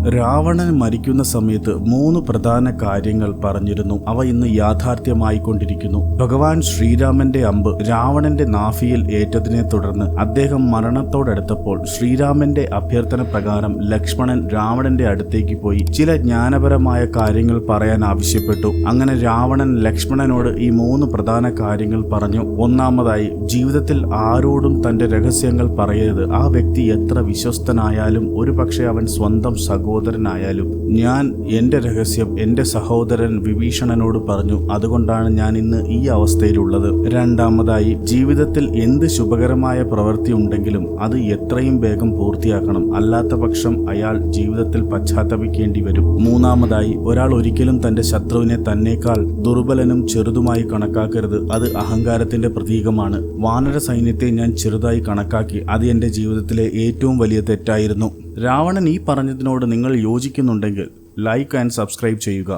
രാവണൻ മരിക്കുന്ന സമയത്ത് 3 പ്രധാന കാര്യങ്ങൾ പറഞ്ഞിരുന്നു. അവ ഇന്ന് യാഥാർത്ഥ്യമായിക്കൊണ്ടിരിക്കുന്നു. ഭഗവാൻ ശ്രീരാമന്റെ അമ്പ് രാവണന്റെ നാഭിയിൽ ഏറ്റതിനെ തുടർന്ന് അദ്ദേഹം മരണത്തോടടുത്തപ്പോൾ ശ്രീരാമന്റെ അഭ്യർത്ഥന പ്രകാരം ലക്ഷ്മണൻ രാവണന്റെ അടുത്തേക്ക് പോയി ചില ജ്ഞാനപരമായ കാര്യങ്ങൾ പറയാൻ ആവശ്യപ്പെട്ടു. അങ്ങനെ രാവണൻ ലക്ഷ്മണനോട് ഈ 3 പ്രധാന കാര്യങ്ങൾ പറഞ്ഞു. ഒന്നാമതായി, ജീവിതത്തിൽ ആരോടും തന്റെ രഹസ്യങ്ങൾ പറയരുത്. ആ വ്യക്തി എത്ര വിശ്വസ്തനായാലും ഒരുപക്ഷെ അവൻ സ്വന്തം സഹോദരനായാലും. ഞാൻ എന്റെ രഹസ്യം എന്റെ സഹോദരൻ വിഭീഷണനോട് പറഞ്ഞു. അതുകൊണ്ടാണ് ഞാൻ ഇന്ന് ഈ അവസ്ഥയിലുള്ളത്. രണ്ടാമതായി, ജീവിതത്തിൽ എന്ത് ശുഭകരമായ പ്രവൃത്തി ഉണ്ടെങ്കിലും അത് എത്രയും വേഗം പൂർത്തിയാക്കണം. അല്ലാത്ത പക്ഷം അയാൾ ജീവിതത്തിൽ പശ്ചാത്തപിക്കേണ്ടി വരും. മൂന്നാമതായി, ഒരാൾ ഒരിക്കലും തന്റെ ശത്രുവിനെ തന്നേക്കാൾ ദുർബലനും ചെറുതുമായി കണക്കാക്കരുത്. അത് അഹങ്കാരത്തിന്റെ പ്രതീകമാണ്. വാനര സൈന്യത്തെ ഞാൻ ചെറുതായി കണക്കാക്കി. അത് എന്റെ ജീവിതത്തിലെ ഏറ്റവും വലിയ തെറ്റായിരുന്നു. രാവണൻ ഈ പറഞ്ഞതിനോട് നിങ്ങൾ യോജിക്കുന്നുണ്ടെങ്കിൽ ലൈക്ക് ആൻഡ് സബ്സ്ക്രൈബ് ചെയ്യുക.